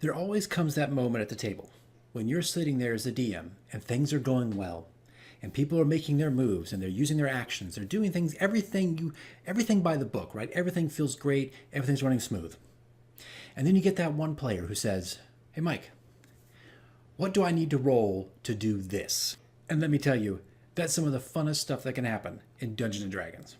There always comes that moment at the table when you're sitting there as a DM and things are going well and people are making their moves and they're using their actions. They're doing things, everything by the book, right? Everything feels great. Everything's running smooth. And then you get that one player who says, "Hey, Mike, what do I need to roll to do this?" And let me tell you, that's some of the funnest stuff that can happen in Dungeons & Dragons.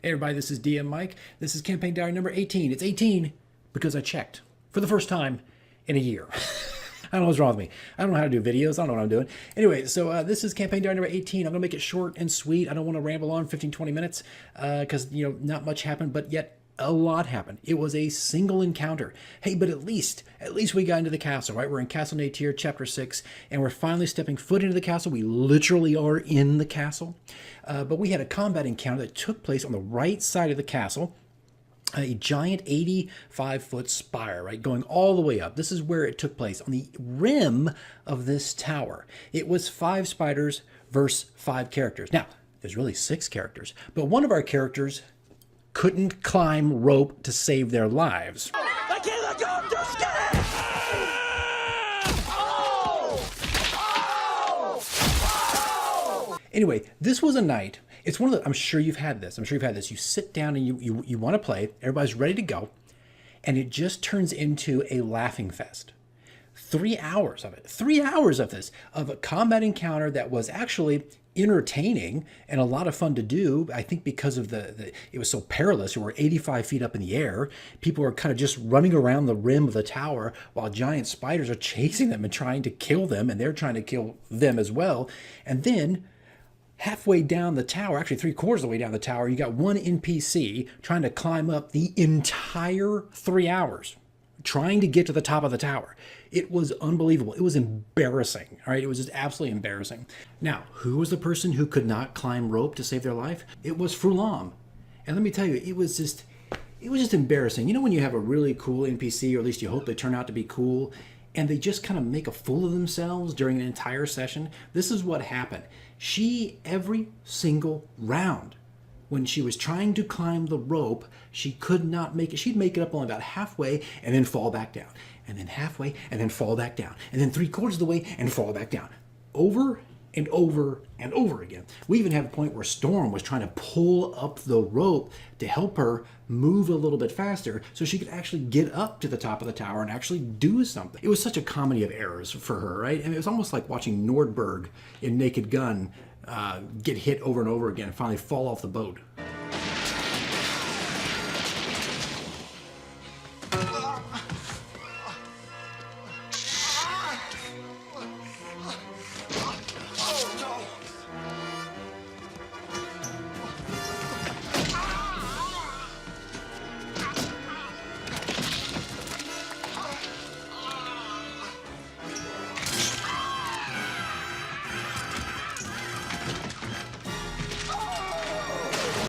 Hey everybody, this is DM Mike. This is campaign diary number 18. It's 18 because I checked for the first time in a year. I don't know what's wrong with me. I don't know how to do videos. I don't know what I'm doing. Anyway, so this is campaign diary number 18. I'm going to make it short and sweet. I don't want to ramble on 15, 20 minutes because, not much happened, but yet a lot happened. It was a single encounter. Hey, but at least we got into the castle, right? We're in Castle Natir, Chapter 6, and we're finally stepping foot into the castle. We literally are in the castle. But we had a combat encounter that took place on the right side of the castle. A giant 85-foot spire, right, going all the way up. This is where it took place, on the rim of this tower. It was 5 spiders versus 5 characters. Now, there's really 6 characters, but one of our characters couldn't climb rope to save their lives. I can't let go, I'm too scared! Anyway, this was a night. It's one of the, I'm sure you've had this. You sit down and you want to play. Everybody's ready to go. And it just turns into a laughing fest. 3 hours of it. 3 hours of this. Of a combat encounter that was actually entertaining and a lot of fun to do. I think because of it was so perilous. We were 85 feet up in the air. People were kind of just running around the rim of the tower while giant spiders are chasing them and trying to kill them. And they're trying to kill them as well. And then halfway down the tower, actually 3/4 of the way down the tower, you got one NPC trying to climb up the entire 3 hours, trying to get to the top of the tower. It was unbelievable. It was embarrassing. All right, it was just absolutely embarrassing. Now, who was the person who could not climb rope to save their life? It was Frulam. And let me tell you, it was just embarrassing. You know when you have a really cool NPC, or at least you hope they turn out to be cool, and they just kind of make a fool of themselves during an entire session? This is what happened. Every single round, when she was trying to climb the rope, she could not make it. She'd make it up only about halfway and then fall back down. And then halfway and then fall back down. And then 3/4 of the way and fall back down. Over and over and over again. We even had a point where Storm was trying to pull up the rope to help her move a little bit faster so she could actually get up to the top of the tower and actually do something. It was such a comedy of errors for her, right? And it was almost like watching Nordberg in Naked Gun get hit over and over again and finally fall off the boat.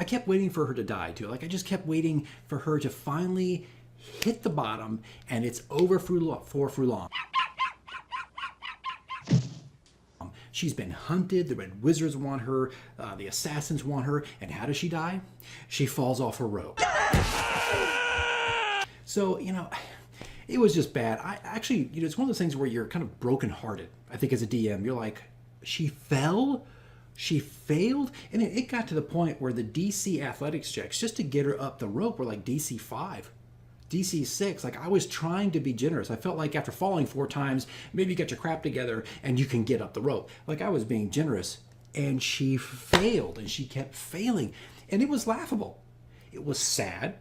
I kept waiting for her to die too. Like I just kept waiting for her to finally hit the bottom, and it's over for Frulam. She's been hunted. The Red Wizards want her. The Assassins want her. And how does she die? She falls off her rope. So, it was just bad. It's one of those things where you're kind of brokenhearted. I think as a DM, you're like, she fell? She failed? And then it got to the point where the DC athletics checks, just to get her up the rope, were like DC 5. DC 6, like I was trying to be generous. I felt like after falling 4 times, maybe you get your crap together and you can get up the rope. Like I was being generous, and she failed, and she kept failing. And it was laughable. It was sad.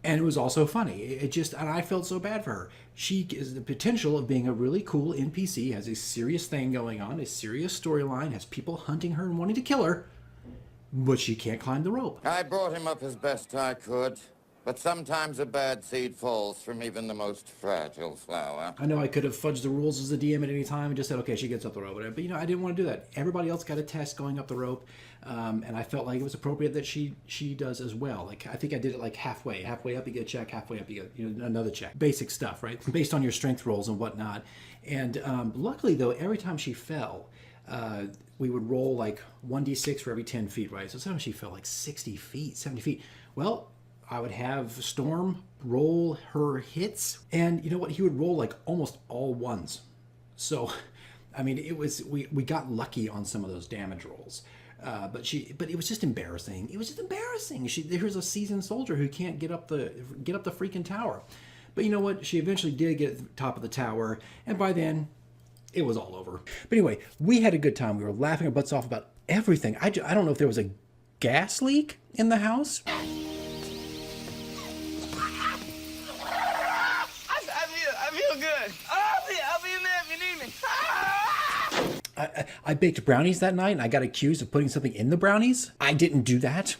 And it was also funny. And I felt so bad for her. She is the potential of being a really cool NPC, has a serious thing going on, a serious storyline, has people hunting her and wanting to kill her, but she can't climb the rope. I brought him up as best I could, but sometimes a bad seed falls from even the most fragile flower. I know I could have fudged the rules as a DM at any time and just said, okay, she gets up the rope. But, I didn't want to do that. Everybody else got a test going up the rope, and I felt like it was appropriate that she does as well. Like, I think I did it like halfway. Halfway up, you get a check. Halfway up, you get another check. Basic stuff, right? Based on your strength rolls and whatnot. And luckily, though, every time she fell, we would roll like 1d6 for every 10 feet, right? So sometimes she fell like 60 feet, 70 feet. Well, I would have Storm roll her hits, and you know what? He would roll like almost all ones. So, I mean, we got lucky on some of those damage rolls. But it was just embarrassing. It was just embarrassing. Here's a seasoned soldier who can't get up the freaking tower. But you know what? She eventually did get at the top of the tower, and by then, it was all over. But anyway, we had a good time. We were laughing our butts off about everything. I don't know if there was a gas leak in the house. I feel good. I'll be in there if you need me. I baked brownies that night, and I got accused of putting something in the brownies. I didn't do that.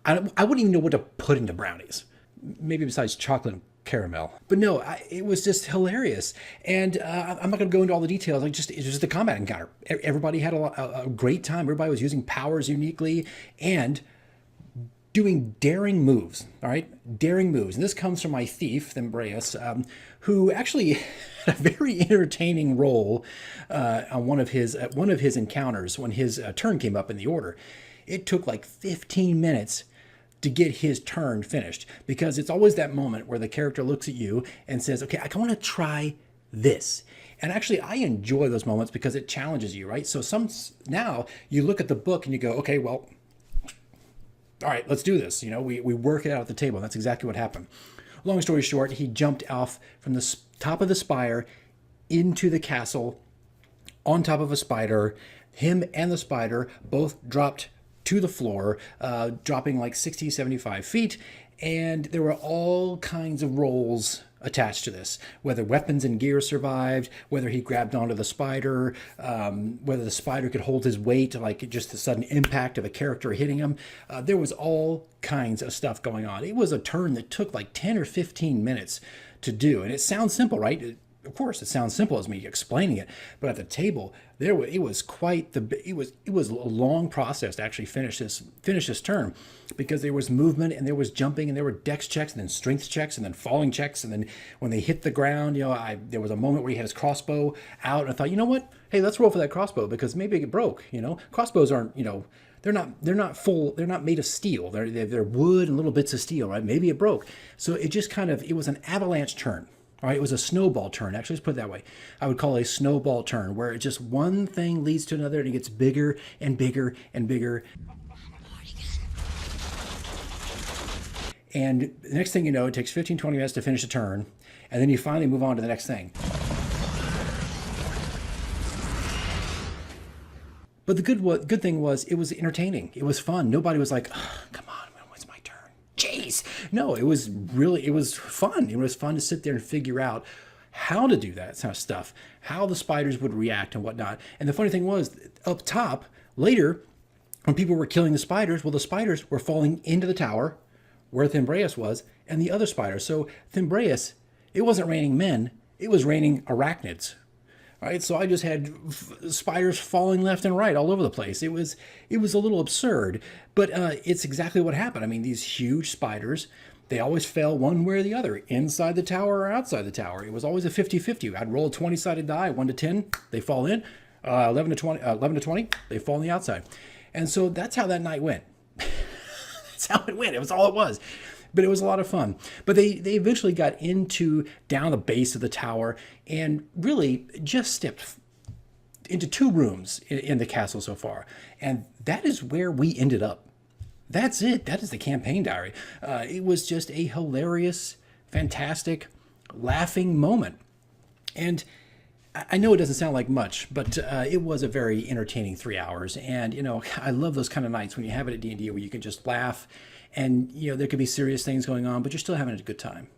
I wouldn't even know what to put into brownies. Maybe besides chocolate and caramel. But no, it was just hilarious. And I'm not going to go into all the details. It was just a combat encounter. Everybody had a great time. Everybody was using powers uniquely and doing daring moves. All right, daring moves. And this comes from my thief, Thimbraeus, who actually had a very entertaining role on one of his encounters when his turn came up in the order. It took like 15 minutes to get his turn finished, because it's always that moment where the character looks at you and says, okay, I want to try this. And actually, I enjoy those moments because it challenges you, right? So now you look at the book and you go, okay, well, all right, let's do this. We work it out at the table. And that's exactly what happened. Long story short, he jumped off from the top of the spire into the castle on top of a spider. Him and the spider both dropped to the floor, dropping like 60, 75 feet. And there were all kinds of rolls attached to this, whether weapons and gear survived, whether he grabbed onto the spider, whether the spider could hold his weight, like just the sudden impact of a character hitting him. There was all kinds of stuff going on. It was a turn that took like 10 or 15 minutes to do. And it sounds simple, right? Of course, it sounds simple as me explaining it, but at the table, it was a long process to actually finish this turn, because there was movement and there was jumping and there were dex checks and then strength checks and then falling checks, and then when they hit the ground, there was a moment where he had his crossbow out, and I thought, you know what? Hey, let's roll for that crossbow because maybe it broke. Crossbows aren't they're not full. They're not made of steel. They're wood and little bits of steel, right? Maybe it broke. So it just it was an avalanche turn. All right, it was a snowball turn. Actually, let's put it that way. I would call it a snowball turn, where it just one thing leads to another, and it gets bigger and bigger and bigger. And the next thing you know, it takes 15, 20 minutes to finish a turn, and then you finally move on to the next thing. But the good thing was, it was entertaining. It was fun. Nobody was like, oh, come on, when's my turn? Jeez. No, it was fun. It was fun to sit there and figure out how to do that kind of stuff, how the spiders would react and whatnot. And the funny thing was, up top, later, when people were killing the spiders, well, the spiders were falling into the tower where Thimbraeus was, and the other spiders. So Thimbraeus, it wasn't raining men, it was raining arachnids. All right, so I just had spiders falling left and right all over the place. It was a little absurd, but it's exactly what happened. I mean, these huge spiders, they always fell one way or the other, inside the tower or outside the tower. It was always a 50-50. I'd roll a 20-sided die, 1 to 10, they fall in. 11 to 20, they fall on the outside. And so that's how that night went. That's how it went. It was all it was. But it was a lot of fun. But they eventually got down the base of the tower and really just stepped into 2 rooms in the castle so far. And that is where we ended up. That's it. That is the campaign diary. It was just a hilarious, fantastic, laughing moment. And I know it doesn't sound like much, but it was a very entertaining 3 hours. And, I love those kind of nights when you have it at D&D where you can just laugh and there could be serious things going on, but you're still having a good time.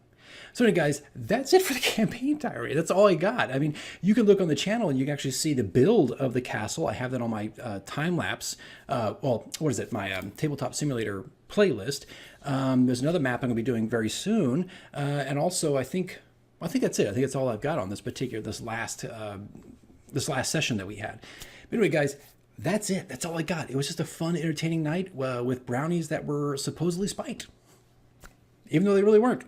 So anyway, guys, that's it for the campaign diary. That's all I got. I mean, you can look on the channel and you can actually see the build of the castle. I have that on my time lapse. Well, what is it? My tabletop simulator playlist. There's another map I'm going to be doing very soon, and also I think that's it. I think that's all I've got on this last session that we had. But anyway, guys, that's it. That's all I got. It was just a fun, entertaining night with brownies that were supposedly spiked, even though they really weren't.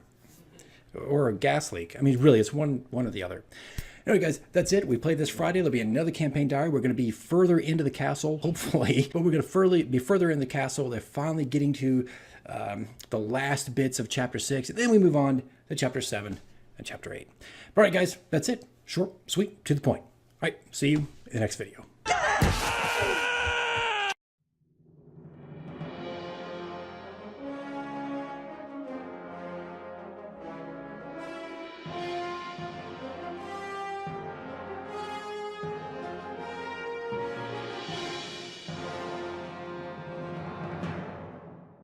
Or a gas leak. I mean, really, it's one or the other. Anyway, guys, that's it. We played this Friday. There'll be another campaign diary. We're going to be further into the castle, hopefully. But we're going to be further in the castle. They're finally getting to the last bits of Chapter 6. And then we move on to Chapter 7 and Chapter 8. All right, guys, that's it. Short, sweet, to the point. All right, see you in the next video.